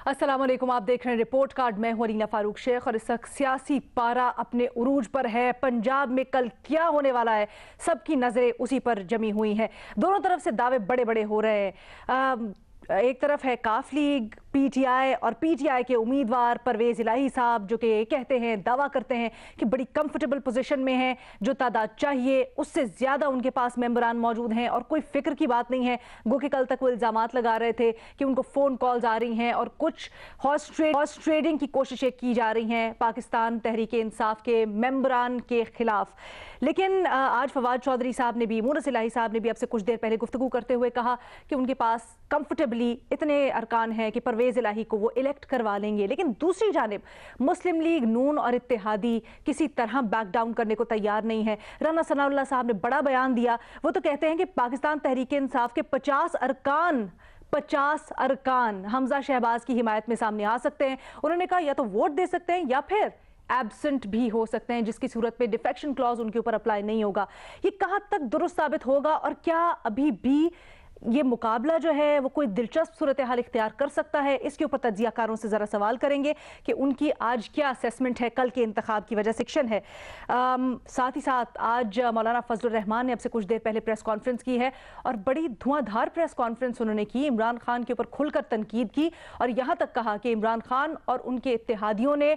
अस्सलाम वालेकुम, आप देख रहे हैं रिपोर्ट कार्ड। मैं हूं अरीना फारूक शेख और इस वक्त सियासी पारा अपने उरूज पर है। पंजाब में कल क्या होने वाला है, सबकी नजरें उसी पर जमी हुई हैं। दोनों तरफ से दावे बड़े बड़े हो रहे हैं। एक तरफ है काफ लीग, पीटीआई और पीटीआई के उम्मीदवार परवेज इलाही साहब, जो कि कहते हैं, दावा करते हैं कि बड़ी कंफर्टेबल पोजीशन में हैं, जो तादाद चाहिए उससे ज्यादा उनके पास मेंबरान मौजूद हैं और कोई फिक्र की बात नहीं है। गो कि कल तक वो इल्जामात लगा रहे थे कि उनको फोन कॉल्स आ रही हैं और कुछ हॉर्स ट्रेडिंग की कोशिशें की जा रही हैं पाकिस्तान तहरीक इंसाफ के मेंबरान के खिलाफ। लेकिन आज फवाद चौधरी साहब ने भी, मूनस इलाही साहब ने भी अब से कुछ देर पहले गुफ्तगू करते हुए कहा कि उनके पास कंफर्टेबली इतने अरकान हैं कि परवेज इलाही को वो इलेक्ट करवा लेंगे। लेकिन दूसरी जानिब मुस्लिम लीग, नून और इत्तेहादी किसी तरह बैक डाउन करने को तैयार नहीं है। राना सनाउल्लाह साहब ने बड़ा बयान दिया। वो तो कहते हैं कि पाकिस्तान तहरीक इंसाफ के 50 अरकान हमजा शहबाज की हिमायत में सामने आ सकते हैं। उन्होंने कहा या तो वोट दे सकते हैं या फिर एब्सेंट भी हो सकते हैं, जिसकी सूरत में डिफेक्शन क्लॉज उनके ऊपर अप्लाई नहीं होगा। ये कहां तक दुरुस्त साबित होगा और क्या अभी भी ये मुकाबला जो है वो कोई दिलचस्प सूरत हाल इख्तियार कर सकता है, इसके ऊपर तज्जियाकारों से ज़रा सवाल करेंगे कि उनकी आज क्या असेसमेंट है कल के इंतखाब की वजह से। सेक्शन है साथ ही साथ आज मौलाना फजलुर रहमान ने अब से कुछ देर पहले प्रेस कॉन्फ्रेंस की है और बड़ी धुआंधार प्रेस कॉन्फ्रेंस उन्होंने की। इमरान खान के ऊपर खुलकर तनकीद की और यहाँ तक कहा कि इमरान खान और उनके इत्तेहादियों ने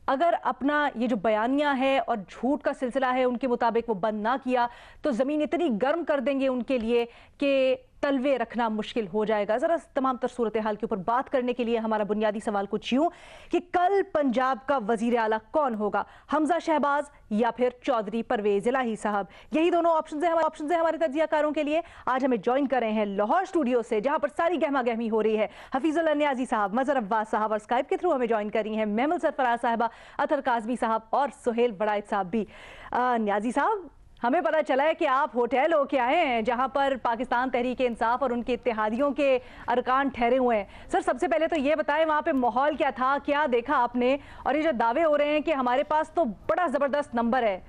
अगर अपना ये जो बयानिया है और झूठ का सिलसिला है उनके मुताबिक वो बंद ना किया तो ज़मीन इतनी गर्म कर देंगे उनके लिए कि तलवे रखना मुश्किल हो जाएगा। ज़रा तमाम तर सूरत हाल के ऊपर बात करने के लिए हमारा बुनियादी सवाल कुछ यूँ कि कल पंजाब का वज़ीर आला कौन होगा, हमजा शहबाज या फिर चौधरी परवेज इलाही साहब? यही दोनों ऑप्शन है हमारे तज्जियाकारों के लिए। आज हमें ज्वाइन कर रहे हैं लाहौर स्टूडियो से, जहां पर सारी गहमा गहमी हो रही है, हफीजुल न्याजी साहब, मजहर अब्बास साहब, और स्काइप के थ्रू हमें ज्वाइन कर रही हैं महमूद सरफराज साहबा, अतर काजमी साहब और सुहेल बड़ाइत साहब भी। न्याजी साहब, हमें पता चला है कि आप होटल होके आए हैं जहां पर पाकिस्तान तहरीक इंसाफ और उनके इत्तेहादियों के अरकान ठहरे हुए हैं। सर, सबसे पहले तो ये बताएं वहां पे माहौल क्या था, क्या देखा आपने? और ये जो दावे हो रहे हैं कि हमारे पास तो बड़ा ज़बरदस्त नंबर है,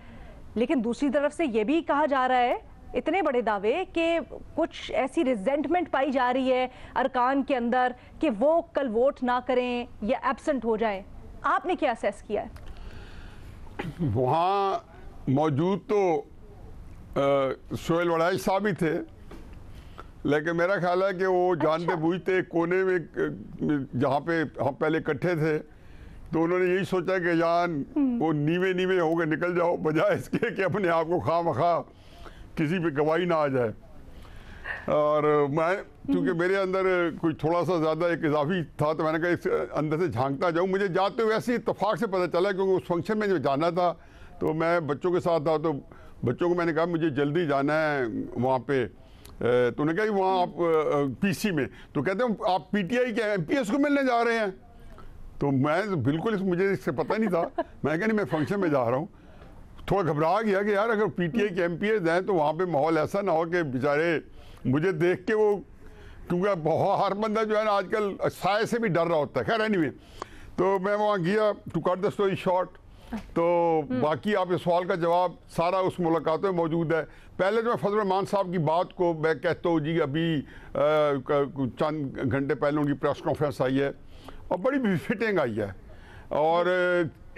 लेकिन दूसरी तरफ से ये भी कहा जा रहा है, इतने बड़े दावे, कि कुछ ऐसी रिजेंटमेंट पाई जा रही है अरकान के अंदर कि वो कल वोट ना करें या एब्सेंट हो जाएं। आपने क्या असेस किया है? वहाँ मौजूद तो सोहेल वड़ाई साहब ही थे, लेकिन मेरा ख्याल है कि वो जानते बूझते कोने में जहाँ पे हम पहले इकट्ठे थे तो उन्होंने यही सोचा कि जान वो नीवे होकर निकल जाओ, बजाय इसके कि अपने आप को खामखा किसी पे गवाही ना आ जाए। और मैं क्योंकि मेरे अंदर कोई थोड़ा सा ज़्यादा एक इजाफी था तो मैंने कहा इस अंदर से झांकता जाऊँ। मुझे जाते हुए ऐसे इत्तेफाक से पता चला, क्योंकि उस फंक्शन में जो जाना था तो मैं बच्चों के साथ था, तो बच्चों को मैंने कहा मुझे जल्दी जाना है वहाँ पे। तो उन्होंने कहा वहाँ आप पीसी में, तो कहते हैं आप पीटीआई के एमपीएस को मिलने जा रहे हैं। तो मैं बिल्कुल मुझे इससे पता नहीं था, मैं कहा नहीं मैं फंक्शन में जा रहा हूँ। थोड़ा घबरा गया कि यार अगर पीटीआई के एमपीएस हैं तो वहाँ पे माहौल ऐसा ना हो कि बेचारे मुझे देख के वो, क्योंकि हर बंदा जो है ना आजकल साय से भी डर रहा होता है। खैर एनीवे, तो मैं वहाँ गया, to cut the story short. तो बाकी आप इस सवाल का जवाब सारा उस मुलाकात में मौजूद है। पहले तो मैं फजलुर रहमान साहब की बात को मैं कहता हूँ जी, अभी चंद घंटे पहले उनकी प्रेस कॉन्फ्रेंस आई है और बड़ी फिटिंग आई है, और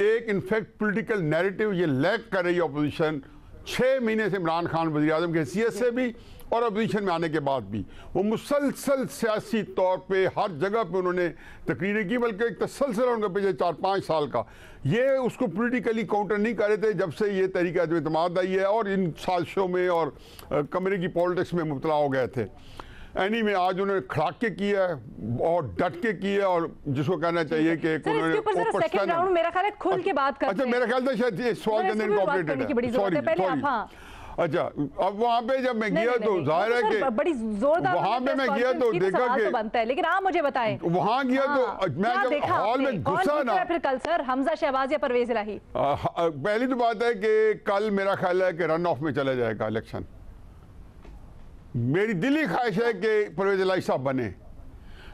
एक इनफैक्ट पॉलिटिकल नैरेटिव ये लैक कर रही है अपोजिशन 6 महीने से। इमरान खान वज़ीर आज़म की हैसियत से भी और अपोजिशन में आने के बाद भी वो मुसलसल सियासी तौर पे हर जगह पे उन्होंने तकरीरें की, बल्कि एक तसलसल उनके पीछे 4-5 साल का ये उसको पॉलिटिकली काउंटर नहीं कर रहे थे जब से ये तरीका एतमाद आई है और इन साजिशों में और कमरे की पॉलिटिक्स में मुबतला हो गए थे। एनी में आज उन्होंने खड़ाक के किया है और डट के किया, और जिसको कहना चाहिए कि उन्होंने मेरा ख्याल है खुल के बात करते हैं। अच्छा, मेरा ख्याल था शायद ये सवाल के अंदर इनकॉर्पोरेटेड है, सॉरी। अच्छा, अब वहाँ पे जब मैं गया तो जाहिर है कि बड़ी जोरदार वहाँ पे मैं गया तो देखा कि बनता है, लेकिन आप मुझे बताएं वहाँ गया तो मैं जब हॉल में घुसा ना, फिर कल सर हमजा शहबाज या परवेज इलाही? पहली तो बात है कि कल मेरा ख्याल है कि रन ऑफ में चला जाएगा इलेक्शन। मेरी दिली ख्वाहिश है कि परवेज इलाही साहब बने,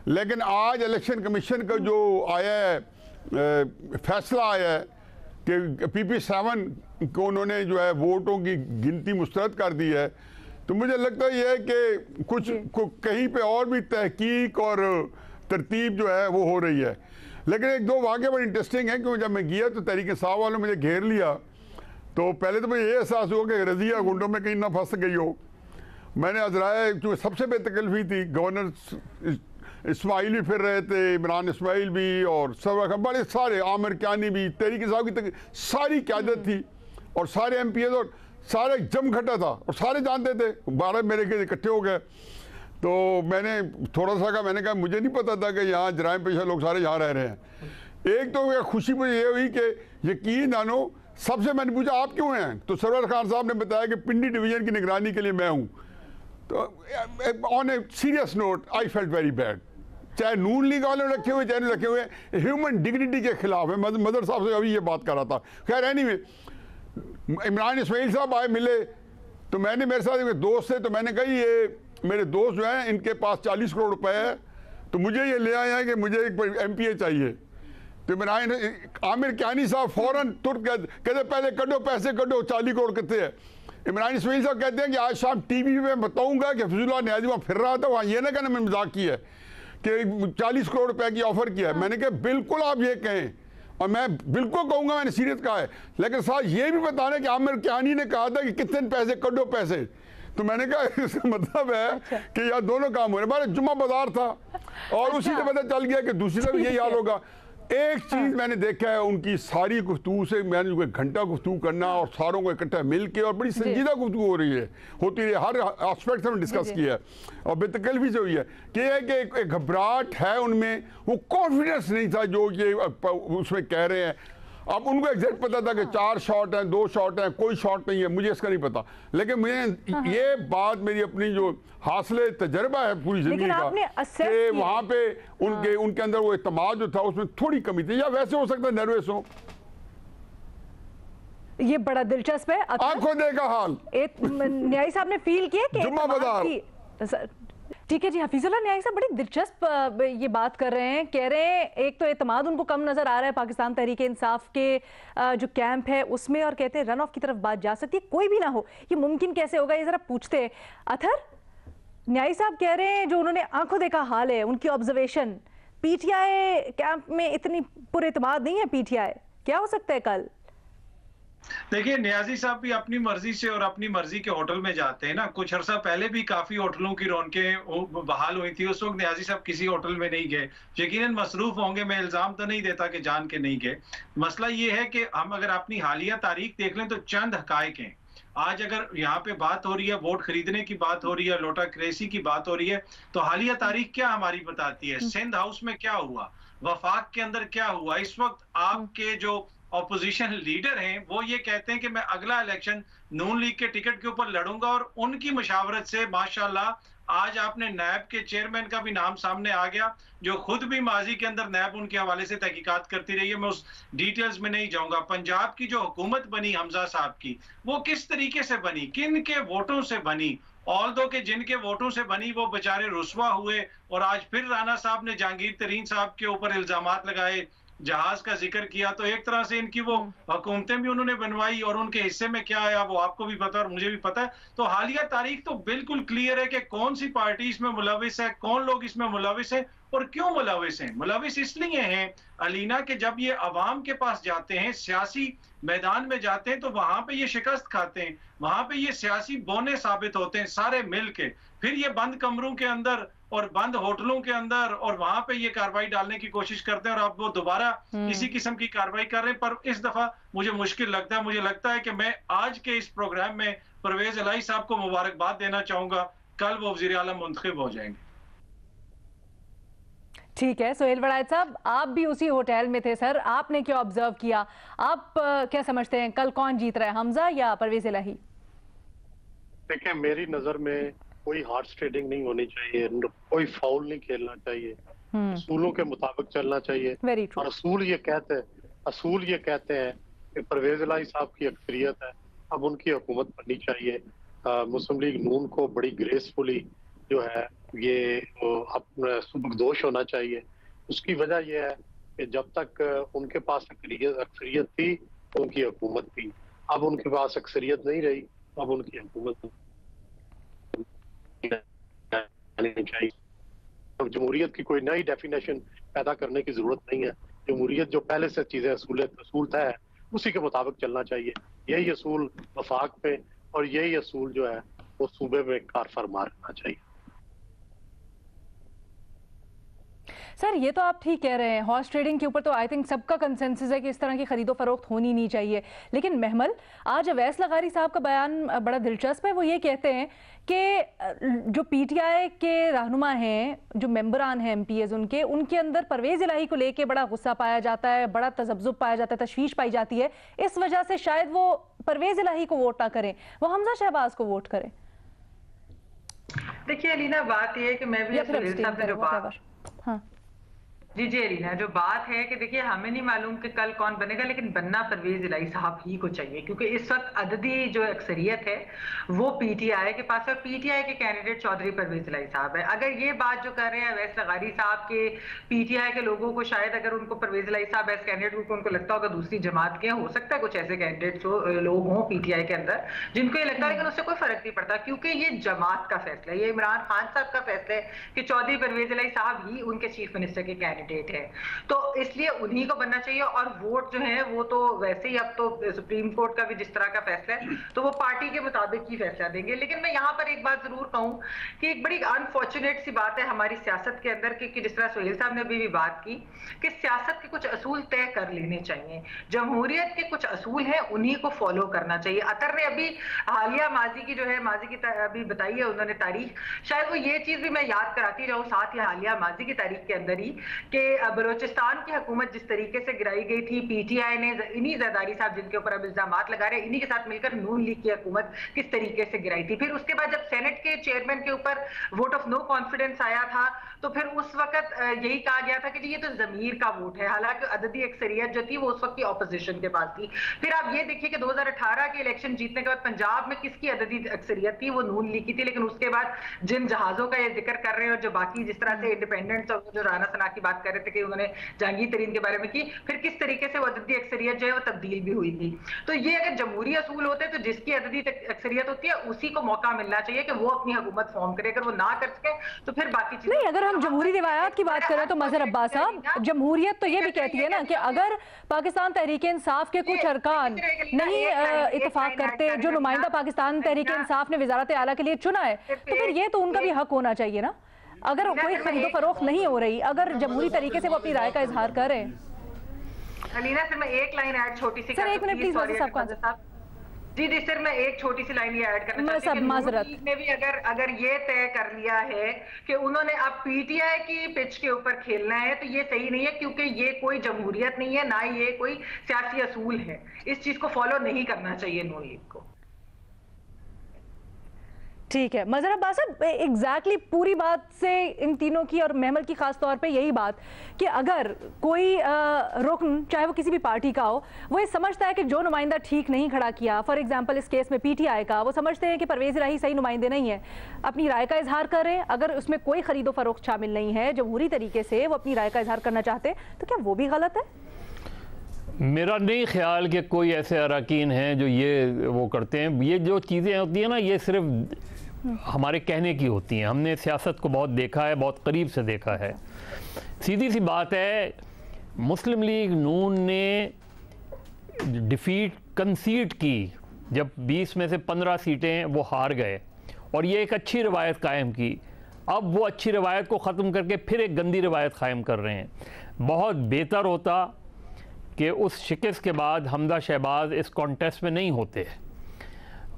लेकिन आज इलेक्शन कमीशन का जो आया है फैसला आया है कि PP7 को उन्होंने जो है वोटों की गिनती मुस्तरद कर दी है, तो मुझे लगता है ये है कि कुछ कहीं पे और भी तहकीक और तरतीब जो है वो हो रही है। लेकिन एक दो वाक़े बड़े इंटरेस्टिंग है, क्योंकि जब मैं गया तो तहरीक इंसाफ वालों ने मुझे घेर लिया, तो पहले तो मुझे ये एहसास हुआ कि रज़िया गुंडों में कहीं ना फंस गई हो। मैंने अजराया जो सबसे बेतकल्फ़ी थी, गवर्नर इस्माइल भी फिर रहे थे, इमरान इस्माइल भी, और सब बड़े सारे, आमिर कियानी भी, तहरीक इंसाफ की सारी क़यादत थी और सारे MPs, और सारे जमघटा था और सारे जानते थे। 12 मेरे के इकट्ठे हो गए। तो मैंने थोड़ा सा कहा, मैंने कहा मुझे नहीं पता था कि यहाँ जराइम पेशा लोग सारे यहाँ रह रहे हैं। एक तो खुशी मुझे ये हुई कि यकीन जानो, सबसे मैंने पूछा आप क्यों हैं, तो सरवर खान साहब ने बताया कि पिंडी डिवीज़न की निगरानी के लिए मैं हूँ। तो on a serious note I felt very bad, चाहे नून लीग वाले रखे हुए चाहे नहीं रखे हुए, ह्यूमन डिग्निटी के खिलाफ है। मदर साहब से अभी ये बात कर रहा था। खैर एनीवे, इमरान इस्माइल साहब आए, मिले, तो मैंने, मेरे साथ एक दोस्त थे, तो मैंने कहा ये मेरे दोस्त जो हैं इनके पास 40 करोड़ रुपए है, तो मुझे ये ले आए हैं कि मुझे एक MPA चाहिए। तो इमरान, आमिर कियानी साहब फ़ौरन तुरंत कहते पहले कटो पैसे कटो, 40 करोड़ कितने हैं। इमरान इस्माइल साहब कहते हैं कि आज शाम TV में बताऊंगा कि फजलुल्लाह नियाज़ी वहाँ फिर रहा था, वहाँ ये ना कहना मैं मजाक की है कि 40 करोड़ रुपए की ऑफर किया है। मैंने कहा बिल्कुल आप ये कहें, और मैं बिल्कुल कहूँगा, मैंने सीरियस कहा है, लेकिन साथ ये भी बताना कि आमिर कियानी ने कहा था कि कितने पैसे कटो पैसे। तो मैंने कहा इसका मतलब है कि यार दोनों काम हो रहे। हमारा जुम्मा बाजार था और उसी से पता चल गया कि दूसरी तरफ यही हाल होगा। एक चीज़ मैंने देखा है उनकी सारी गुफ्तगू से, मैंने एक घंटा गुफ्तगू करना और सारों को इकट्ठा मिल के, और बड़ी संजीदा गुफ्तगू हो रही है, होती रही, हर एस्पेक्ट हमने डिस्कस किया है और बेतकल्फी से हुई है कि एक घबराहट है उनमें, वो कॉन्फिडेंस नहीं था जो ये उसमें कह रहे हैं। अब उनको एग्जैक्ट पता था कि 4 शॉट हैं, 2 शॉट हैं, कोई शॉट नहीं है, मुझे इसका नहीं पता। लेकिन मुझे ये बात, मेरी अपनी जो हासिल तजर्बा है पूरी जिंदगी का, कि वहाँ पे उनके अंदर वो इत्मीनान जो था उसमें थोड़ी कमी थी, या वैसे हो सकता है नर्वस हो। ये बड़ा दिलचस्प है। आंखों देखा हाल न्यायी साहब ने फील किया कि जुम्मा बाजार। ठीक है जी, हफीजुल्लाह न्यायी साहब बड़ी दिलचस्प ये बात कर रहे हैं, कह रहे हैं एक तो एतमाद उनको कम नजर आ रहा है पाकिस्तान तहरीक इंसाफ के जो कैंप है उसमें, और कहते हैं रन ऑफ की तरफ बात जा सकती है, कोई भी ना हो, ये मुमकिन कैसे होगा, ये जरा पूछते हैं। अथर, न्यायी साहब कह रहे हैं जो उन्होंने आंखों देखा हाल है, उनकी ऑब्जर्वेशन, PTI कैंप में इतनी पुरएतमाद नहीं है। PTI क्या हो सकता है कल? देखिए, नियाजी साहब भी अपनी मर्जी से और अपनी मर्जी के होटल में जाते हैं ना। कुछ अरसा पहले भी काफी होटलों की रौनकें बहाल हुई थी, उस वक्त नियाजी साहब किसी होटल में नहीं गए। यकीनन मसरूफ होंगे, मैं इल्जाम तो नहीं देता कि जान के नहीं गए। मसला ये है कि हम अगर अपनी हालिया तारीख देख लें तो चंद हकायक हैं। आज अगर यहाँ पे बात हो रही है, वोट खरीदने की बात हो रही है, लोटा क्रेसी की बात हो रही है, तो हालिया तारीख क्या हमारी बताती है? सिंध हाउस में क्या हुआ, वफाक के अंदर क्या हुआ? इस वक्त आपके जो ऑपोजिशन लीडर हैं वो ये कहते हैं कि मैं अगला इलेक्शन नून लीग के टिकट के ऊपर लड़ूंगा, और उनकी मशावरत से माशाल्लाह आज आपने नैब के चेयरमैन का भी नाम सामने आ गया, जो खुद भी माजी के अंदर नैब उनके हवाले से तहकीकात करती रही है। मैं उस डिटेल्स में नहीं जाऊंगा। पंजाब की जो हुकूमत बनी हमजा साहब की, वो किस तरीके से बनी, किन के वोटों से बनी? ऑल दो के जिनके वोटों से बनी वो बेचारे रुस्वा हुए, और आज फिर राणा साहब ने जहांगीर तरीन साहब के ऊपर इल्जामात लगाए, जहाज का जिक्र किया। तो एक तरह से इनकी वो हुकूमतें भी उन्होंने बनवाई, और उनके हिस्से में क्या आया वो आपको भी पता और मुझे भी पता है। तो हालिया तारीख तो बिल्कुल क्लियर है कि कौन सी पार्टी इसमें मुलविस है, कौन लोग इसमें मुलविस है और क्यों मुलविस हैं। मुलविस इसलिए हैं अलीना के जब ये अवाम के पास जाते हैं, सियासी मैदान में जाते हैं, तो वहां पे ये शिकस्त खाते हैं, वहां पे ये सियासी बोने साबित होते हैं सारे मिल के। फिर ये बंद कमरों के अंदर और बंद होटलों के अंदर और वहां पे ये कार्रवाई डालने की कोशिश करते हैं, और अब वो दोबारा इसी किस्म की कार्रवाई कर रहे हैं। पर इस दफा मुझे मुश्किल लगता है। मुझे लगता है कि मैं आज के इस प्रोग्राम में परवेज इलाही साहब को मुबारकबाद देना चाहूंगा, कल वो वजीर आलम मुंतखब हो जाएंगे। ठीक है, सोहेल वड़ाइच साहब, आप भी उसी होटल में थे सर, आपने क्या ऑब्जर्व किया? आप क्या समझते हैं कल कौन जीत रहा है, हमजा या परवेज इलाही? देखिए, मेरी नजर में कोई हार्स ट्रेडिंग नहीं होनी चाहिए, कोई फाउल नहीं खेलना चाहिए, असूलों के मुताबिक चलना चाहिए। और असूल ये कहते हैं कि परवेज इलाही साहब की अक्सरियत है, अब उनकी हुकूमत बननी चाहिए। मुस्लिम लीग नून को बड़ी ग्रेसफुली जो है ये अपना सुबकदोश होना चाहिए। उसकी वजह यह है कि जब तक उनके पास अक्सरियत थी तो उनकी हुकूमत थी, अब उनके पास अक्सरियत नहीं रही, अब उनकी हुकूमत चाहिए। तो जमहूरियत की कोई नई डेफिनेशन पैदा करने की जरूरत नहीं है। जमहूरियत जो पहले से चीजें असूल तय है उसी के मुताबिक चलना चाहिए। यही असूल वफाक पे और यही असूल जो है वो सूबे में कार फरमा रहना चाहिए। सर ये तो आप ठीक कह रहे हैं, हॉर्स ट्रेडिंग के ऊपर तो आई थिंक सबका कंसेंसस है कि इस तरह की खरीदो फरोख्त होनी नहीं चाहिए। लेकिन महमल, आज अवैस लगारी साहब का बयान बड़ा दिलचस्प है। वो ये कहते हैं कि जो पीटीआई के रहनुमा हैं, जो मेंबरान हैं एमपीएस उनके अंदर परवेज इलाही को लेके बड़ा गुस्सा पाया जाता है, बड़ा तजब्जुब पाया जाता है, तशवीश पाई जाती है। इस वजह से शायद वो परवेज इलाही को वोट ना करें, वो हमजा शहबाज को वोट करें। देखिए अलीना, बात यह है कि मैं भी हाँ जी अलीना, जो बात है कि देखिए हमें नहीं मालूम कि कल कौन बनेगा, लेकिन बनना परवेज इलाही साहब ही को चाहिए, क्योंकि इस वक्त अददी जो अक्सरियत है वो पीटीआई के पास है और पीटीआई के कैंडिडेट चौधरी परवेज इलाही साहब है। अगर ये बात जो कर रहे हैं अवैस लगारी साहब के पीटीआई के लोगों को, शायद अगर उनको परवेज इलाही साहब एज कैंडिडेट उनको लगता होगा दूसरी जमात के, हो सकता है कुछ ऐसे कैंडिडेट लोग हों पीटीआई के अंदर जिनको ये लगता है, लेकिन उससे कोई फर्क नहीं पड़ता, क्योंकि ये जमात का फैसला है, ये इमरान खान साहब का फैसला है कि चौधरी परवेज इलाही साहब ही उनके चीफ मिनिस्टर के कैंडिडेट है, तो इसलिए उन्हीं को बनना चाहिए। और वोट जो है वो तो वैसे ही अब तो सुप्रीम कोर्ट का भी जिस तरह का फैसला है तो वो पार्टी के मुताबिक ही फैसला देंगे। लेकिन मैं यहाँ पर एक बात जरूर कहूँ कि एक बड़ी अनफॉर्चुनेट सी बात है हमारी सियासत के अंदर कि जिस तरह सोहेल साहब ने अभी भी बात की कि सियासत के कुछ असूल तय कर लेने चाहिए, जमहूरियत के कुछ असूल हैं उन्हीं को फॉलो करना चाहिए। अतर ने अभी हालिया माजी की अभी बताई है उन्होंने तारीख, शायद वो ये चीज भी मैं याद कराती रहूं साथ ही हालिया माजी की तारीख के अंदर ही कि बलोचिस्तान की हुकूमत जिस तरीके से गिराई गई थी, पीटीआई ने इन्हीं जरदारी साहब जिनके ऊपर अब इल्जाम लगा रहे हैं, इन्हीं के साथ मिलकर नून लीग की हुकूमत किस तरीके से गिराई थी। फिर उसके बाद जब सेनेट के चेयरमैन के ऊपर वोट ऑफ नो कॉन्फिडेंस आया था तो फिर उस वक्त यही कहा गया था कि ये तो जमीर का वोट है, हालांकि अददी अक्सरियत जो थी वो उस वक्त की ऑपोजिशन के पास थी। फिर आप ये देखिए कि 2018 के इलेक्शन जीतने के बाद पंजाब में किसकी अददी अक्सरियत थी, वो नून लीग की थी, लेकिन उसके बाद जिन जहाजों का ये जिक्र कर रहे हैं और जो बाकी जिस तरह से इंडिपेंडेंट्स और जो राना सना की बात कर रहे थे कि उन्होंने जहांगीर तरीन के बारे में की, फिर किस तरीके से वो अददी अक्सरियत जो है वो तब्दील भी हुई थी। तो ये अगर जमहूरी असूल होते तो जिसकी अददी अक्सरियत होती है उसी को मौका मिलना चाहिए कि वो अपनी हुकूमत फॉर्म करे, अगर वो ना कर सके तो फिर बाकी चीजें नहीं। अगर हम जमहूरी रिवायात की बात करें तो मजहर अब्बास साहब, जमहूरियत तो ये भी कहती है ना कि अगर पाकिस्तान तहरीक इंसाफ के कुछ अरकान नहीं इत्तेफाक करते, जो नुमाइंदा पाकिस्तान तहरीक इंसाफ ने वजारत आला के लिए चुना है, तो फिर ये तो उनका भी हक होना चाहिए ना। अगर कोई खरीदो फरोख्त नहीं हो रही, अगर जमहूरी तरीके से वो अपनी राय का इजहार करें। अलीना सर मैं एक लाइन ऐड छोटी सी, सर एक मिनट प्लीज साहब। जी सर मैं एक छोटी सी लाइन ये ऐड करना चाहती हूँ कि ने भी अगर ये तय कर लिया है कि उन्होंने अब पीटीआई की पिच के ऊपर खेलना है तो ये सही नहीं है, क्योंकि ये कोई जमहूरियत नहीं है, ना ये कोई सियासी असूल है। इस चीज को फॉलो नहीं करना चाहिए नून लीग को। ठीक है मजहर अब्बास साहब, एग्जैक्टली पूरी बात से इन तीनों की और महमल की खास तौर पे यही बात कि अगर कोई रुकन चाहे वो किसी भी पार्टी का हो, वो ये समझता है कि जो नुमाइंदा ठीक नहीं खड़ा किया, फॉर एग्जांपल इस केस में पीटीआई का, वो समझते हैं कि परवेज इलाही सही नुमाइंदे नहीं है, अपनी राय का इजहार करें। अगर उसमें कोई खरीदो फरोख्त शामिल नहीं है, जमहूरी तरीके से वो अपनी राय का इजहार करना चाहते हैं, तो क्या वो भी गलत है? मेरा नहीं ख्याल कि कोई ऐसे अरकान हैं जो ये वो करते हैं। ये जो चीज़ें होती हैं ना, ये सिर्फ हमारे कहने की होती हैं। हमने सियासत को बहुत देखा है, बहुत करीब से देखा है। सीधी सी बात है, मुस्लिम लीग नून ने कंसीड की जब 20 में से 15 सीटें वो हार गए और ये एक अच्छी रवायत कायम की। अब वो अच्छी रवायत को ख़त्म करके फिर एक गंदी रवायत कायम कर रहे हैं। बहुत बेहतर होता कि उस शिकस्त के बाद हमजा शहबाज इस कॉन्टेस्ट में नहीं होते,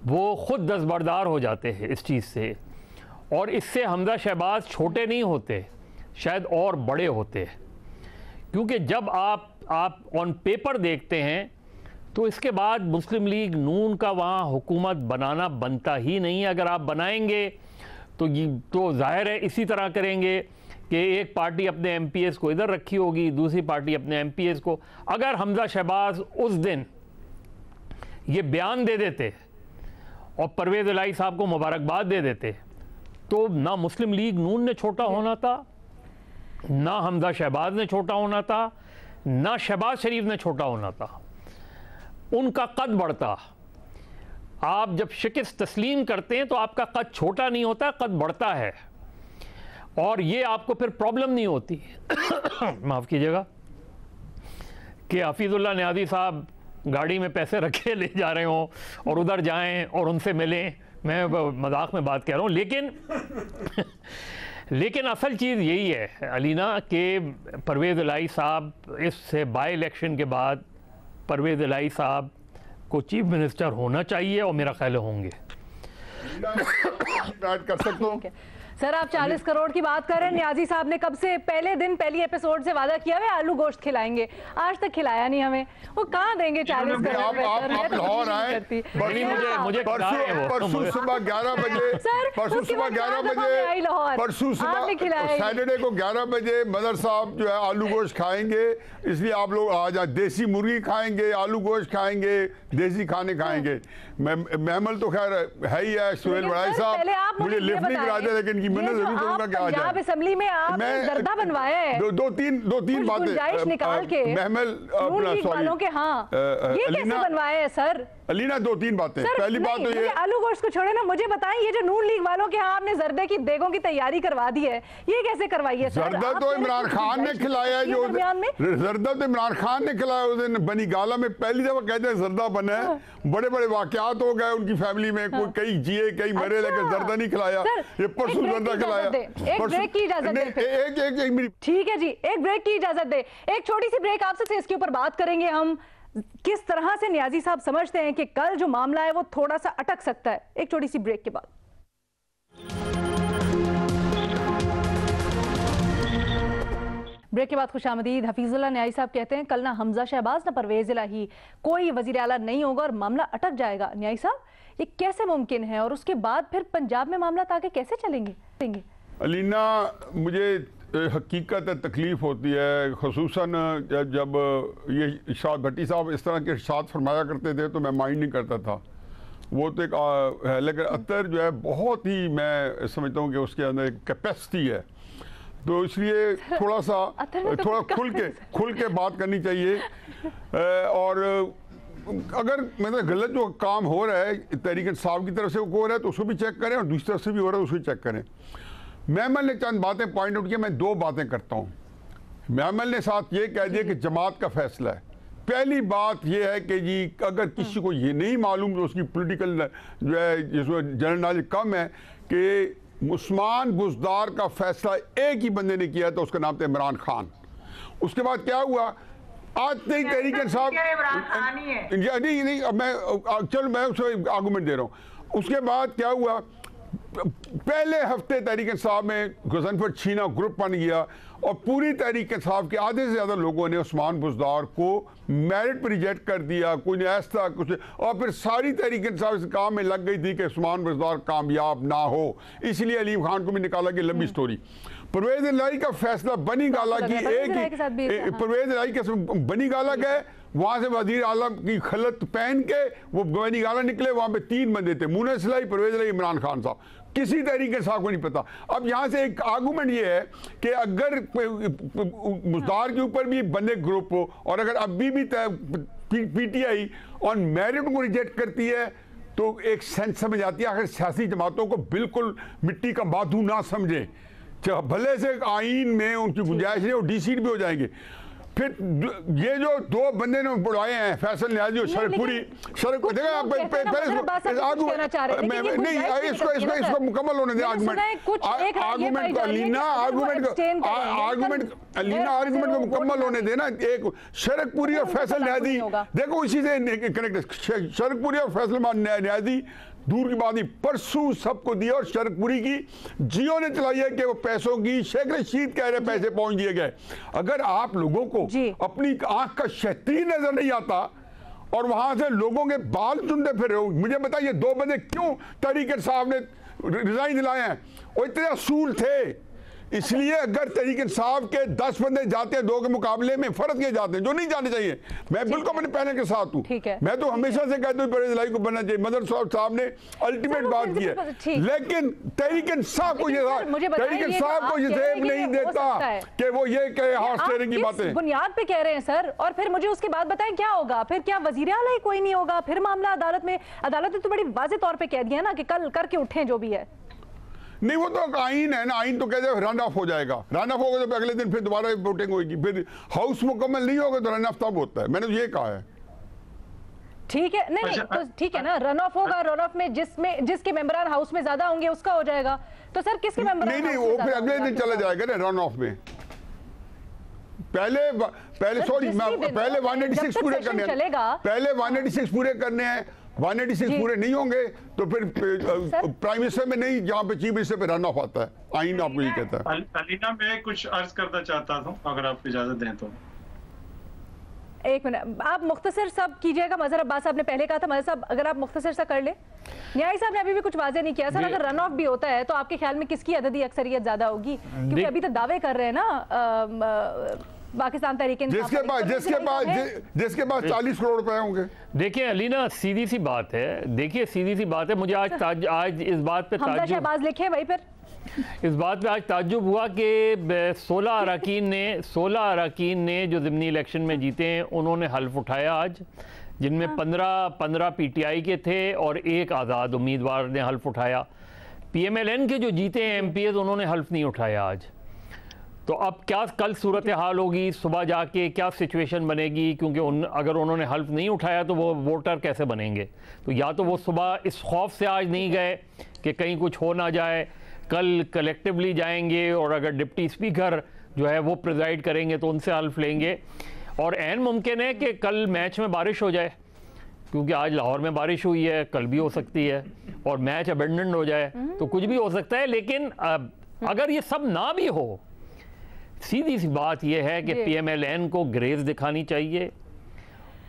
वो ख़ुद दस्तबरदार हो जाते हैं इस चीज़ से, और इससे हमजा शहबाज छोटे नहीं होते, शायद और बड़े होते। क्योंकि जब आप ऑन पेपर देखते हैं तो इसके बाद मुस्लिम लीग नून का वहाँ हुकूमत बनाना बनता ही नहीं है। अगर आप बनाएंगे तो ज़ाहिर है इसी तरह करेंगे कि एक पार्टी अपने एमपीएस को इधर रखी होगी, दूसरी पार्टी अपने एमपीएस को। अगर हमजा शहबाज उस दिन ये बयान दे देते और परवेज इलाही साहब को मुबारकबाद दे देते तो ना मुस्लिम लीग नून ने छोटा होना था, ना हमजा शहबाज ने छोटा होना था, ना शहबाज शरीफ ने छोटा होना था, उनका कद बढ़ता। आप जब शिकस्त तस्लीम करते हैं तो आपका कद छोटा नहीं होता, कद बढ़ता है। और ये आपको फिर प्रॉब्लम नहीं होती माफ़ कीजिएगा कि हफीजुल्लाह नियाज़ी साहब गाड़ी में पैसे रखे ले जा रहे हों और उधर जाएं और उनसे मिलें। मैं मजाक में बात कह रहा हूँ, लेकिन असल चीज़ यही है अलीना कि परवेज़ इलाही साहब इससे बाई इलेक्शन के बाद परवेज़ इलाही साहब को चीफ मिनिस्टर होना चाहिए और मेरा ख्याल होंगे। कर सकता हूँ सर, आप 40 करोड़ की बात कर रहे हैं। नियाजी साहब ने कब से पहले दिन पहली एपिसोड से वादा किया हुआ आलू गोश्त खिलाएंगे, आज तक खिलाया नहीं हमें। वो कहाँ देंगे 40 करोड़? आप लाहौर आए, मुझे परसों सुबह 11 बजे, परसों सुबह 11 बजे, परसों सुबह सैटरडे को 11 बजे मदर साहब जो है आलू गोश्त खाएंगे, इसलिए आप लोग आ जाए। देसी मुर्गी खाएंगे, आलू गोश्त खाएंगे, देसी खाने खाएंगे। महमल तो खैर है ही है, सुहेल वड़ाई साहब मुझे लिफ्ट नहीं कराते, लेकिन की मैंने जरूर करूंगा कि आ जाए। पंजाब असेंबली में आपने जर्दा बनवाया है, दो तीन बातें निकाल के महमल वालों के, हाँ ये कैसे बनवाया है सर? अलीना 2-3 बातें। पहली बात तो ये आलू गोश्त को छोड़े ना, मुझे बताएं ये जो नून लीग वालों के यहाँ आपने जर्दे की देगों की तैयारी करवा दी है, ये कैसे करवाई है सर? जर्दा तो इमरान खान ने खिलाया है, जो जर्दा तो इमरान खान ने खिलाया उस दिन बनी गाला में। पहली दफा कहते हैं जर्दा बना है, बड़े बड़े वाकयात हो गए उनकी फैमिली में, कोई कई जिए कई मरे, लेकिन जर्दा नहीं खिलाया। ये परसों जर्दा खिलाया। एक ब्रेक की इजाजत दे, ठीक है जी, एक ब्रेक की इजाजत दे। एक छोटी सी ब्रेक आपसे, इसके ऊपर बात करेंगे हम किस तरह से नियाजी साहब समझते हैं कि कल जो मामला है वो थोड़ा सा अटक सकता है। एक छोटी सी ब्रेक के बाद। ब्रेक के बाद खुशामदीद। हफीजुल्लाह न्याई साहब कहते हैं कल ना हमजा शहबाज ना परवेज इलाही कोई वजीर आला नहीं होगा और मामला अटक जाएगा। न्याई साहब, ये कैसे मुमकिन है और उसके बाद फिर पंजाब में मामला आगे कैसे चलेंगे? अलीना, मुझे हकीकत तकलीफ़ होती है, ख़ुसूसन जब ये इरशाद भट्टी साहब इस तरह के इरशाद फरमाया करते थे तो मैं माइंड नहीं करता था। वो तो एक है, लेकिन अतर जो है बहुत ही मैं समझता हूँ कि उसके अंदर एक कैपेसिटी है, तो इसलिए थोड़ा सा थोड़ा खुल के बात करनी चाहिए। और अगर मतलब गलत जो काम हो रहा है तहरीक इंसाफ की तरफ से हो रहा है तो उसको भी चेक करें, और दूसरी तरफ से भी हो रहा है उसको चेक करें। महमल ने चंद बातें पॉइंट आउट किया, मैं 2 बातें करता हूँ। महमल ने साथ ये कह दिया कि जमात का फैसला है। पहली बात ये है कि जी अगर किसी को ये नहीं मालूम जो उसकी पॉलिटिकल जो है जिसमें जनरल नॉलेज कम है कि उस्मान बुज़दार का फैसला एक ही बंदे ने किया, तो उसका नाम था इमरान खान। उसके बाद क्या हुआ, आज नहीं तहरीक इंसाफ नहीं, मैं उसको आर्गूमेंट दे रहा हूँ। उसके बाद क्या हुआ, पहले हफ्ते तहरीक इंसाफ में गजनफर छीना ग्रुप बन गया और पूरी तहरीक इंसाफ के आधे से ज़्यादा लोगों ने उस्मान बुज़दार को मेरिट पर रिजेक्ट कर दिया, कोई ने ऐसा कुछ, और फिर सारी तहरीक इंसाफ इस काम में लग गई थी कि उस्मान बुज़दार कामयाब ना हो, इसलिए अलीम खान को भी निकाला कि लंबी स्टोरी। परवेज़ इलाही का फैसला बनी गाला की एक ही परवेज़ इलाही के बनी गाला गए, वहाँ से वजीर आलम की खलत पहन के वो बनी गाला निकले, वहाँ पे 3 बंदे थे, मुनस इलाही, परवेज़ इलाही, इमरान खान साहब। किसी तरीके से आपको नहीं पता। अब यहाँ से एक आर्गूमेंट ये है कि अगर मुज़दार के ऊपर भी बंदे ग्रुप हो और अगर अभी भी पीटीआई ऑन मेरिट को रिजेक्ट करती है तो एक सेंस समझ आती है, अगर सियासी जमातों को बिल्कुल मिट्टी का माधू ना समझे, भले से आइन में उनकी गुंजाइश नहीं, और डी-सीट भी हो जाएंगे। फिर ये जो 2 बंदे ने बुलाए हैं, फैसल नियाजी और शरकपुरी, इसको मुकम्मल होने दें आर्गूमेंट को मुकम्मल होने देना। एक शरकपुरी और फैसल नियाजी, देखो इसी से कनेक्ट, शरकपुरी और फैसल नियाजी दूर की बात नहीं, परसों सबको दिया, और शरकपुरी की जियो ने चलाई है कि वो पैसों की, शेख रशीद कह रहे पैसे पहुंच दिए गए। अगर आप लोगों को अपनी आंख का शैतान नजर नहीं आता और वहां से लोगों के बाल चुनते फिर रहे हो, मुझे बताइए 2 बंदे क्यों तहरीक इंसाफ ने रिजाइन दिलाए हैं? वो इतने असूल थे, इसलिए अगर तहरीक इंसाफ के 10 बंदे जाते हैं 2 के मुकाबले में फर्क किए जाते हैं जो नहीं जाने चाहिए। मैं बिल्कुल अपने पहले के साथ हूँ, मैं तो हमेशा से कहता हूँ परवेज़ इलाही को बनना चाहिए। मदर साहब ने अल्टीमेट बात की है, लेकिन तहरीक इंसाफ को ये नहीं देता कि वो ये कहे हाथ फेरने की बातें बुनियाद पे कह रहे हैं सर। और फिर मुझे उसके बाद बताएं क्या होगा, फिर क्या वजीर आला ही कोई नहीं होगा, फिर मामला अदालत में? अदालत ने तो बड़ी वाज़ेह तौर पर कह दिया ना कि कल करके उठें जो भी है। नहीं, वो तो आइन है ना, आइन तो कहते हैं रन ऑफ हो जाएगा, रन ऑफ होगा तो अगले दिन फिर दोबारा वोटिंग होगी, फिर हाउस मुकम्मल नहीं होगा तो रन ऑफ तब होता है। मैंने तो ये कहा है। ठीक है, नहीं तो ठीक है ना, रन ऑफ होगा, रन ऑफ में जिसके मेंबरान हाउस में ज्यादा होंगे उसका हो जाएगा। तो सर किसके मेंबरान नहीं, वो फिर अगले दिन चला जाएगा ना रन ऑफ में। पहले सॉरी, पहले 186 पूरे करने हैं, पहले 186 पूरे करने हैं, 186 पूरे नहीं होंगे तो फिर प्राइम मिनिस्टर में नहीं, जहाँ पे चीफ मिनिस्टर पे रन ऑफ आता है, आइन आपको ये कहता है। अलीना, मैं कुछ अर्ज करना चाहता हूँ अगर आप इजाजत दें तो। एक मिनट, आप मुख्तसर सब कीजिएगा। मजहर अब्बास साहब ने पहले कहा था, मजहर साहब अगर आप मुख्तसर सा कर ले। न्यायी साहब ने अभी भी कुछ वाजे नहीं किया। सर अगर रन ऑफ भी होता है तो आपके ख्याल में किसकी अददी अक्सरियत ज्यादा होगी? क्योंकि अभी तो दावे कर रहे हैं ना पाकिस्तान तहरीक जिसके पास 40 करोड़ रुपए होंगे। देखिए अलीना, सीधी सी बात है, देखिए सीधी सी बात है, मुझे आज इस बात पे शहबाज लिखे भाई, फिर इस बात पे आज ताज्जुब हुआ कि 16 अरकान ने जो ज़िमनी इलेक्शन में जीते हैं उन्होंने हल्फ उठाया आज, जिनमें 15 पीटीआई के थे और एक आज़ाद उम्मीदवार ने हल्फ उठाया। पीएमएलएन के जो जीते हैं एमपीएस उन्होंने हल्फ नहीं उठाया आज। तो अब क्या कल सूरत हाल होगी, सुबह जाके क्या सिचुएशन बनेगी, क्योंकि अगर उन्होंने हल्फ नहीं उठाया तो वो वोटर कैसे बनेंगे? तो या तो वो सुबह इस खौफ से आज नहीं गए कि कहीं कुछ हो ना जाए, कल कलेक्टिवली जाएंगे और अगर डिप्टी स्पीकर जो है वो प्रिजाइड करेंगे तो उनसे हल्फ लेंगे। और ऐन मुमकिन है कि कल मैच में बारिश हो जाए, क्योंकि आज लाहौर में बारिश हुई है, कल भी हो सकती है, और मैच अबेंडन हो जाए, तो कुछ भी हो सकता है। लेकिन अगर ये सब ना भी हो, सीधी सी बात यह है कि पीएमएलएन को ग्रेस दिखानी चाहिए,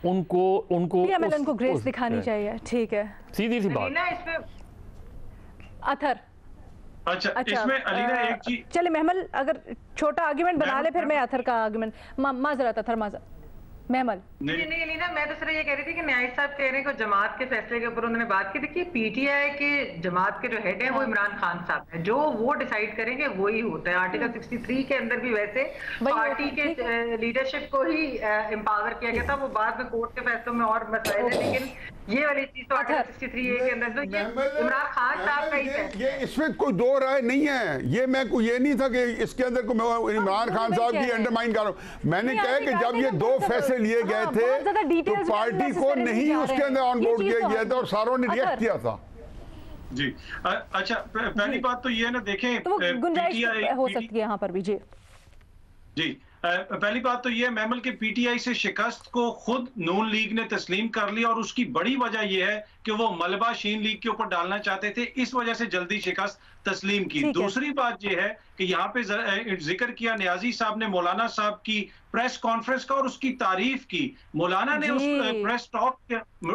उनको पीएमएलएन को ग्रेस दिखानी चाहिए। ठीक है, सीधी सी बात। अथर अच्छा, इसमें अलीना एक चीज, चले महमल अगर छोटा आर्ग्यूमेंट बना ले, फिर मैं अथर का आर्ग्यूमेंट माजरत अथर महमल। नहीं अलीना, मैं तो सिर्फ ये कह रही थी कि न्यायी साहब कह रहे हैं कि जमात के फैसले के ऊपर उन्होंने बात की। देखिए पीटीआई के जमात के जो हेड है वो इमरान खान साहब है, जो वो डिसाइड करेंगे वही होता है। आर्टिकल 63 के अंदर भी वैसे पार्टी के लीडरशिप को ही एम्पावर किया गया था, वो बाद में कोर्ट के फैसलों में और मसाइल है, लेकिन ये वाली चीज तो आर्टिकल 63A के अंदर तो ये इमरान खान साहब का ही है। ये इसमें कोई दो राय नहीं है। ये मैं को ये नहीं था कि इसके अंदर को मैं इमरान खान साहब की अंडरमाइन कर रहा हूँ। मैंने कहा कि जब ये दो फैसले लिए गए थे तो पार्टी को नहीं उसके अंदर ऑन बोर्ड किया गया था और सारों ने रिएक्ट किया था। जी अच्छा, पहली बात तो ये है ना, देखें तो गुंजाइश हो सकती है यहाँ पर भी। जी पहली बात तो ये महमल के पीटीआई से शिकस्त को खुद नून लीग ने तस्लीम कर लिया, और उसकी बड़ी वजह यह है कि वो मलबा शीन लीग के ऊपर डालना चाहते थे, इस वजह से जल्दी शिकस्त तस्लीम की। दूसरी बात यह है कि यहाँ पे जिक्र किया न्याजी साहब ने मौलाना साहब की प्रेस कॉन्फ्रेंस का और उसकी तारीफ की। मौलाना ने उस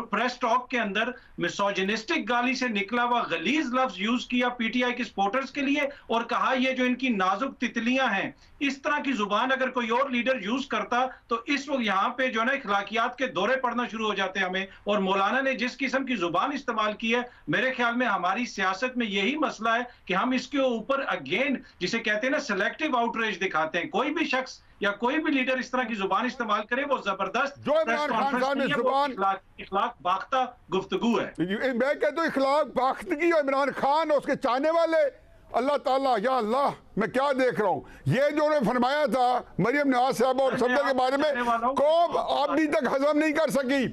प्रेस टॉक के अंदर मिसोजिनिस्टिक गाली से निकला हुआ गलीज लफ्ज यूज किया पीटीआई के सपोर्टर्स के लिए, और कहा ये जो इनकी नाजुक तितलियां हैं, इस तरह की जुबान अगर कोई और लीडर यूज करता तो इस वक्त यहाँ पे जो है ना इखलाकियात के दौरे पड़ना शुरू हो जाते हमें। और मौलाना ने जिस किस्म की जुबान इस्तेमाल की है, मेरे ख्याल में हमारी सियासत में यही मसला है कि हम इसके ऊपर अगेन जिसे कहते हैं ना सेलेक्टिव आउटरीच दिखाते हैं। कोई भी शख्स या कोई भी लीडर इस तरह की जुबान इस्तेमाल करे, वो जबरदस्त जो इमरान खान साहब ने जुबान इखलाक बाख्ता गुफ्तगू है। मैं कहता हूं इखलाक बाख्तगी और इमरान खान और उसके चाहने वाले, अल्लाह ताला, या अल्लाह मैं क्या देख रहा हूँ। ये जो उन्होंने फरमाया था मरियम नवाज साहब और सफदर के बारे में, कौम अभी तक हजम नहीं कर सकी।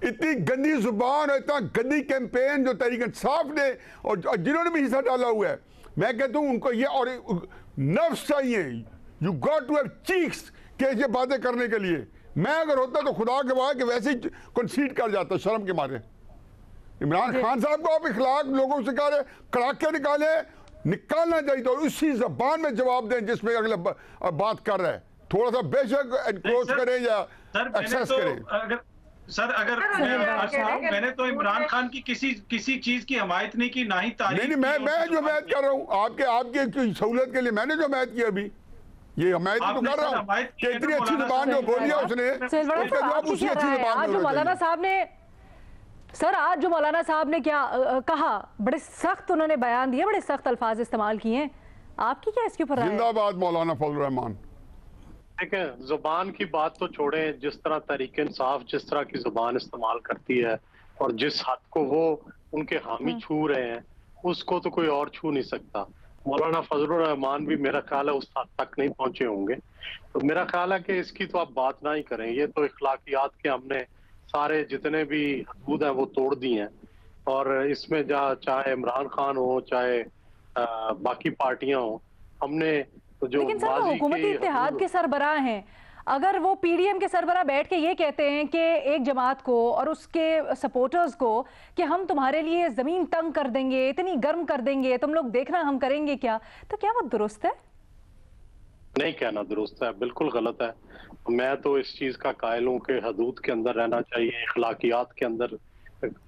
इतनी गंदी जुबान और इतना गंदी कैंपेन जो तहरीक इंसाफ ने और जिन्होंने भी हिस्सा डाला हुआ है, मैं कहता हूँ उनको ये और नफ्स चाहिए। You got to have cheeks के ये बातें करने के लिए। मैं अगर होता तो खुदा के वाह कि वैसे ही कंसीड कर जाता शर्म के मारे। इमरान खान साहब को आप इखलाक लोगों से कह रहे कड़ाके निकालना चाहिए, तो उसी जबान में जवाब दें जिसमें अगला बात कर रहा है। थोड़ा सा बेशक एनक्रोच करें या एक्सेस करें। सर अगर मैंने तो इमरान खान की किसी चीज की हमायत नहीं की, ना ही तारीफ। नहीं, मैं जो हमायत कर रहा हूँ आपके सहूलत के लिए, मैंने जो हमायत की अभी ये हमायत तो कर रहा हूँ कि इतनी अच्छी जुबान जो बोली है उसने, उसी अच्छी जुबान में मौलाना साहब ने सर आज जो मौलाना साहब ने क्या कहा, बड़े सख्त उन्होंने बयान दिए, बड़े सख्त अल्फाज इस्तेमाल किए हैं, आपकी क्या इसके ऊपर राय है? जिंदाबाद मौलाना फजल रहमान। ठीक है, जुबान की बात तो छोड़ें, जिस तरह तहरीक इंसाफ जिस तरह की जुबान इस्तेमाल करती है और जिस हद को वो उनके हामी छू रहे हैं, उसको तो कोई और छू नहीं सकता। मौलाना फजलुर रहमान भी मेरा ख्याल है उस हद तक नहीं पहुंचे होंगे। तो मेरा ख्याल है कि इसकी तो आप बात ना ही करें। ये तो इखलाकियात के हमने सारे जितने भी हदूद हैं वो तोड़ दी हैं। और इसमें चाहे इमरान खान हो, चाहे बाकी पार्टियां हो, हमने तो जो लेकिन सर हुकूमती इत्तेहाद के सरबराह हैं, अगर वो पीडीएम के सरबराह बैठ के ये कहते हैं कि एक जमात को और उसके सपोर्टर्स को कि हम तुम्हारे लिए जमीन तंग कर देंगे, इतनी गर्म कर देंगे, तुम लोग देखना हम करेंगे क्या, तो क्या वो दुरुस्त है? नहीं कहना दुरुस्त है, बिल्कुल गलत है। मैं तो इस चीज का कायल हूँ कि हदूद के अंदर रहना चाहिए, इखलाकियात के अंदर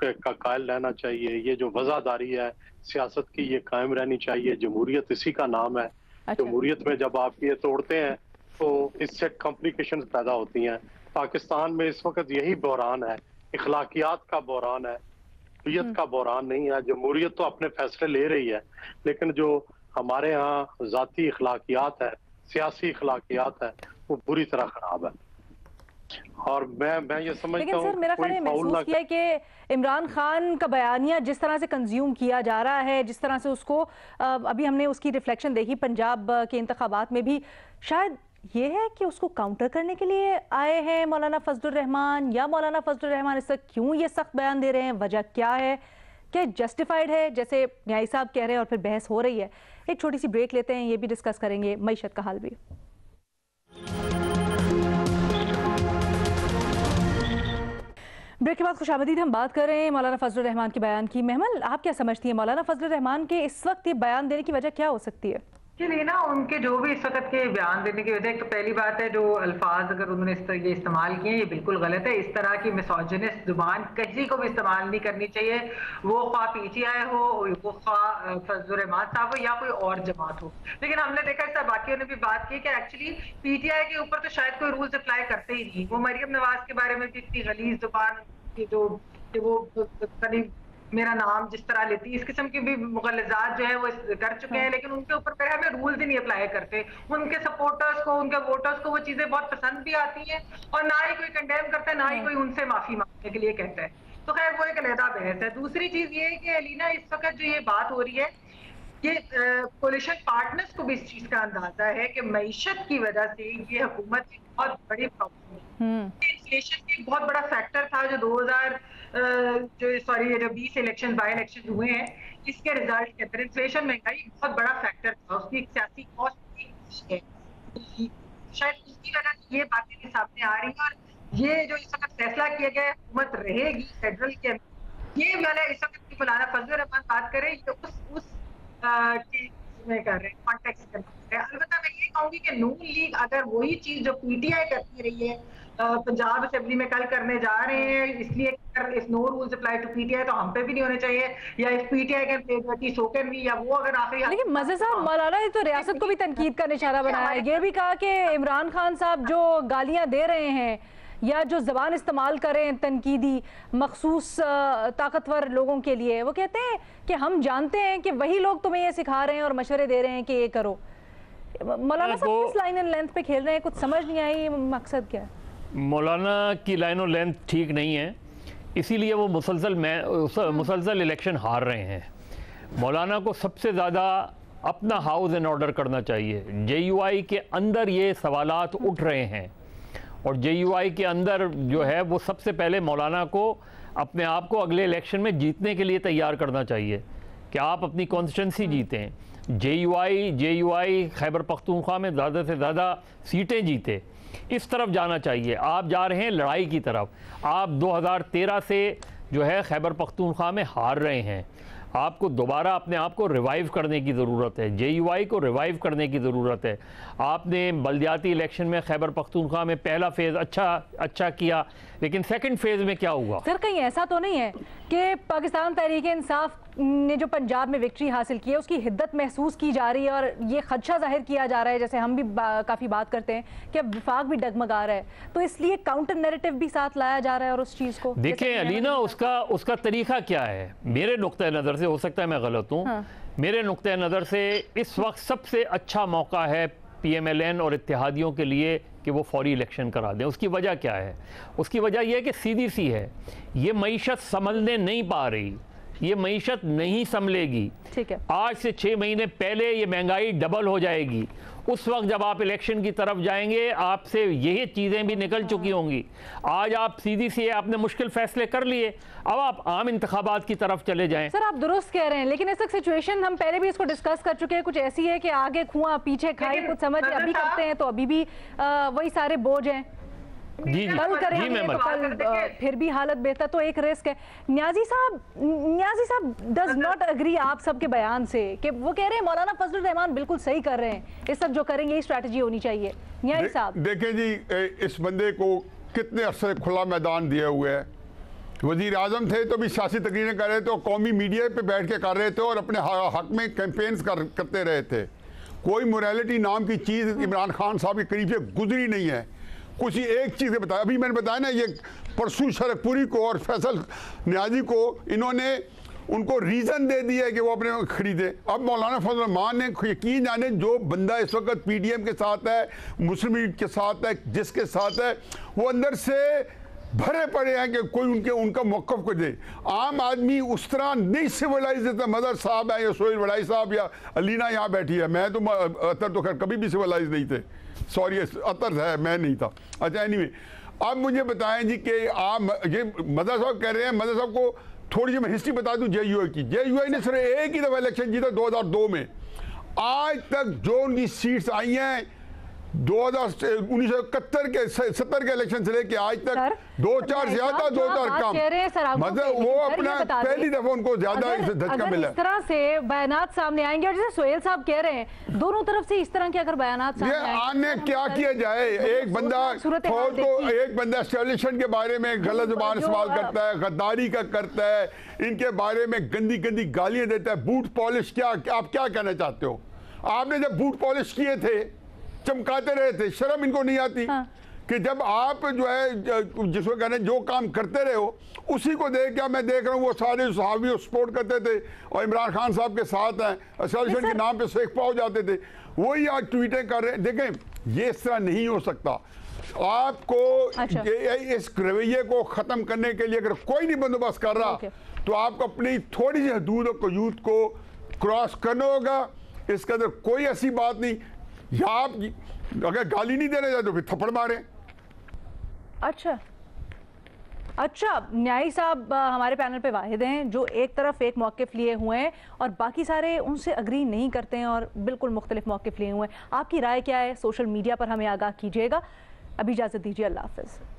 का कायल रहना चाहिए। ये जो वज़ादारी है सियासत की, ये कायम रहनी चाहिए। जमहूरियत इसी का नाम है। जमहूरियत में जब आप ये तोड़ते हैं तो इससे कॉम्प्लिकेशन पैदा होती हैं। पाकिस्तान में इस वक्त यही बहरान है, इखलाकियात का बहरान है, जमहूरियत का बहरान नहीं है। जमहूरियत तो अपने फैसले ले रही है, लेकिन जो हमारे यहाँ ज़ाती इखलाकियात है, सियासी इखलाकियात है, वो बुरी तरह खराब है। और मैं ये समझता हूँ, लेकिन सर मेरा ख्याल महसूस किया है कि इमरान खान का बयानिया जिस तरह से कंज्यूम किया जा रहा है, जिस तरह से उसको अभी हमने उसकी रिफ्लेक्शन देखी पंजाब के इंतखाबात में भी, शायद ये है कि उसको काउंटर करने के लिए आए हैं मौलाना फजलुर रहमान, या मौलाना फजलुर रहमान इस वक्त क्यों ये सख्त बयान दे रहे हैं, वजह क्या है, क्या जस्टिफाइड है जैसे न्यायी साहब कह रहे हैं और फिर बहस हो रही है। एक छोटी सी ब्रेक लेते हैं, ये भी डिस्कस करेंगे, मईशत का हाल भी। ब्रेक के बाद खुशामदीद, हम बात कर रहे हैं मौलाना फजलुर रहमान के बयान की। महमल, आप क्या समझती हैं मौलाना फजलुर रहमान के इस वक्त ये बयान देने की वजह क्या हो सकती है? चलिए ना, उनके जो भी इस वक्त के बयान देने की वजह, तो पहली बात है जो अल्फाज अगर उन्होंने ये इस्तेमाल किए ये बिल्कुल गलत है। इस तरह की मिसोजिनिस्ट जुबान किसी को भी इस्तेमाल नहीं करनी चाहिए, वो ख्वाह पीटीआई हो, वो ख्वाह फजलुर रहमान साहब हो या कोई और जमात हो। लेकिन हमने देखा है बाकियों ने भी बात की कि एक्चुअली पीटीआई के ऊपर तो शायद कोई रूल्स अप्लाई करते ही नहीं। वो मरियम नवाज के बारे में भी इतनी गलीज जुबान की जो वो करीब मेरा नाम जिस तरह लेती, इस किस्म की भी मुगलजात जो है वो कर चुके हैं, लेकिन उनके ऊपर मेरे हमें रूल्स ही नहीं अप्लाई करते। उनके सपोर्टर्स को, उनके वोटर्स को वो चीजें बहुत पसंद भी आती हैं और ना ही कोई कंडेम करता है, ना ही कोई उनसे माफी मांगने के लिए कहता है। तो खैर वो एक अलहदा बहस है। दूसरी चीज ये है कि अलीना, इस वक्त जो ये बात हो रही है, ये कोलिशन पार्टनर्स को भी इस चीज का अंदाजा है कि मईशत की वजह से ये हुकूमत की बहुत बड़ी प्रॉब्लम है। इन्फ्लेशन एक बहुत बड़ा फैक्टर था जो 2020 इलेक्शन बाय इलेक्शन हुए हैं, इसके रिजल्ट के अंदर इन्फ्लेशन, महंगाई बहुत बड़ा फैक्टर था, उसकी एक सियासी कॉस्ट है। शायद उसकी वजह से ये बातें भी सामने आ रही हैं। और ये जो इस वक्त फैसला किया गया है हुकूमत रहेगी फेडरल के अंदर, ये वाला इस वक्त की मौलाना फजलुर रहमान बात करें ये उस में कर रहे हैं, कॉन्टेक्स्ट कर रहे हैं। अलबत्ता मैं ये कहूंगी कि नून लीग अगर वही चीज जो पीटीआई करती रही है पंजाब असेंबली में कल करने जा रहे हैं, इसलिए if no rules apply to PTI तो हम पे भी नहीं होने चाहिए, या if PTI can play dirty so can we, या वो अगर आखिरी। लेकिन मजे साहब, मौलाना ने तो रियासत को भी तनकीद का निशाना बनाया है, ये भी कहा कि इमरान खान साहब जो गालियां दे रहे हैं या जो जबान इस्तेमाल करें तनकीदी मखसूस ताकतवर लोगों के लिए, वो कहते हैं कि हम जानते हैं कि वही लोग तुम्हें ये सिखा रहे हैं और मशवरे दे रहे हैं कि ये करो। मौलाना साहब किस लाइन एंड लेंथ पे खेल रहे हैं, कुछ समझ नहीं आई, मकसद क्या है? मौलाना की लाइन और लेंथ ठीक नहीं है, इसीलिए वो मुसलसल इलेक्शन हार रहे हैं। मौलाना को सबसे ज़्यादा अपना हाउस एंड ऑर्डर करना चाहिए। जेयूआई के अंदर ये सवालात उठ रहे हैं और जेयूआई के अंदर जो है वो सबसे पहले मौलाना को अपने आप को अगले इलेक्शन में जीतने के लिए तैयार करना चाहिए कि आप अपनी कॉन्स्टिट्यूंसी जीतें। जेयूआई खैबर पख्तूनख्वा में ज़्यादा से ज़्यादा सीटें जीते, इस तरफ जाना चाहिए। आप जा रहे हैं लड़ाई की तरफ। आप 2013 से जो है खैबर पख्तूनख्वा में हार रहे हैं। आपको दोबारा अपने आप को रिवाइव करने की ज़रूरत है, जेयूआई को रिवाइव करने की ज़रूरत है। आपने बल्दियाती इलेक्शन में खैबर पख्तूनख्वा में पहला फेज़ अच्छा किया, लेकिन सेकंड फेज़ में क्या हुआ? सर कहीं ऐसा तो नहीं है कि पाकिस्तान तहरीक इंसाफ ने जो पंजाब में विक्ट्री हासिल की है उसकी हिद्दत महसूस की जा रही है और ये खदशा जाहिर किया जा रहा है, जैसे हम भी काफ़ी बात करते हैं कि अब विफाक भी डगमगा रहा है, तो इसलिए काउंटर नैरेटिव भी साथ लाया जा रहा है और उस चीज़ को देखें अलीना, उसका तरीका क्या है? मेरे नुक्ते नज़र से, हो सकता है मैं गलत हूँ, हाँ। मेरे नुक्ते नज़र से इस वक्त सबसे अच्छा मौका है PMLN और इत्तेहादियों के लिए कि वो फौरी इलेक्शन करा दें। उसकी वजह क्या है? उसकी वजह यह है कि सीधी सी है, ये मईशत संभलने नहीं पा रही। ये मईशत नहीं संभलेगी। ठीक है, आज से 6 महीने पहले ये महंगाई डबल हो जाएगी। उस वक्त जब आप इलेक्शन की तरफ जाएंगे आपसे यही चीज़ें भी निकल चुकी होंगी। आज आप सीधी सी आपने मुश्किल फैसले कर लिए, अब आप आम इंतखाबात की तरफ चले जाएं। सर आप दुरुस्त कह रहे हैं, लेकिन ऐसा सिचुएशन हम पहले भी इसको डिस्कस कर चुके हैं, कुछ ऐसी है कि आगे कुआं पीछे खाई, कुछ समझ अभी करते हैं तो अभी भी वही सारे बोझ हैं। कल करेंगे तो कल फिर भी हालत बेहतर, तो एक रिस्क है। न्याजी साहब डज नॉट एग्री आप सबके बयान से कि वो कह रहे हैं मौलाना फजलुर रहमान बिल्कुल सही कर रहे हैं, ये सब जो करेंगे ये स्ट्रैटेजी होनी चाहिए। न्याजी साहब देखें जी, इस बंदे को कितने अरसे खुला मैदान दिए हुए है। वजीर आजम थे तो भी सियासी तकरीरें कर रहे थे और कौमी मीडिया पे बैठ के कर रहे थे और अपने हक में कैंपेन्स करते रहे थे। कोई मोरालिटी नाम की चीज़ इमरान खान साहब के करीब से गुजरी नहीं है। कुछ ही एक चीज़ बताया, अभी मैंने बताया ना, ये परसों शरकपुरी को और फैसल न्याजी को इन्होंने उनको रीज़न दे दिया कि वो अपने खरीदे। अब मौलाना फजल रहमान ने यकीन जाने जो बंदा इस वक्त PDM के साथ है, मुस्लिम लीग के साथ है, जिसके साथ है, वो अंदर से भरे पड़े हैं कि कोई उनका मौक़िफ़ को दे। आम आदमी उस तरह नहीं सिविलाइज देता। मदर साहब है या सोहेल वड़ाई साहब या अलीना यहाँ बैठी है, मैं तो अतर तो खैर कभी भी सिविलाइज नहीं थे, सॉरी अतर है, मैं नहीं था। अच्छा एनीवे, अब मुझे बताएं जी कि आप ये मदर साहब कह रहे हैं, मदर साहब को थोड़ी सी मैं हिस्ट्री बता दूं JUI की। JUI ने सिर्फ एक ही दफ़ा इलेक्शन जीता 2002 में। आज तक जो उनकी सीट्स आई हैं 1971 के 70 के इलेक्शन से लेके आज तक 2-4 ज्यादा 2-4 कम, मतलब वो अपना पहली दफा उनको ज्यादा धक्का मिला। इस तरह से बयानात सामने आएंगे और जैसे सोहेल साहब कह रहे हैं दोनों तरफ से इस तरह के अगर बयानात सामने आने क्या किया जाए। एक बंदा फौज को, एक बंदा एस्टेब्लिशमेंट के बारे में गलत ज़बान इस्तेमाल करता है, गद्दारी का करता है, इनके बारे में गंदी गंदी गालियां देता है। बूट पॉलिश, क्या आप क्या कहना चाहते हो? आपने जब बूट पॉलिश किए थे चमकाते रहे थे, शर्म इनको नहीं आती? हाँ। कि जब आप जो है जिसको कहने जो काम करते रहे हो उसी को देख के मैं देख रहा हूँ वो सारे सहाबी सपोर्ट करते थे और इमरान खान साहब के साथ हैं, एस्टेब्लिशमेंट के नाम पे सेकपा हो जाते थे, वही आज ट्वीटें कर रहे हैं। देखें ये इस तरह नहीं हो सकता। आपको इस रवैये को ख़त्म करने के लिए अगर कोई नहीं बंदोबस्त कर रहा तो आपको अपनी थोड़ी सी हदूद और क़यूद को क्रॉस करना होगा। इसके अंदर कोई ऐसी बात नहीं, या आप अगर गाली नहीं देने जाए तो फिर थप्पड़ मारे। अच्छा न्यायी साहब हमारे पैनल पे वाहिद हैं जो एक तरफ एक मौक़िफ़ लिए हुए हैं और बाकी सारे उनसे अग्री नहीं करते हैं और बिल्कुल मुख्तलिफ मौक़िफ़ लिए हुए हैं। आपकी राय क्या है? सोशल मीडिया पर हमें आगाह कीजिएगा। अभी इजाज़त दीजिए, अल्लाह हाफ़िज़।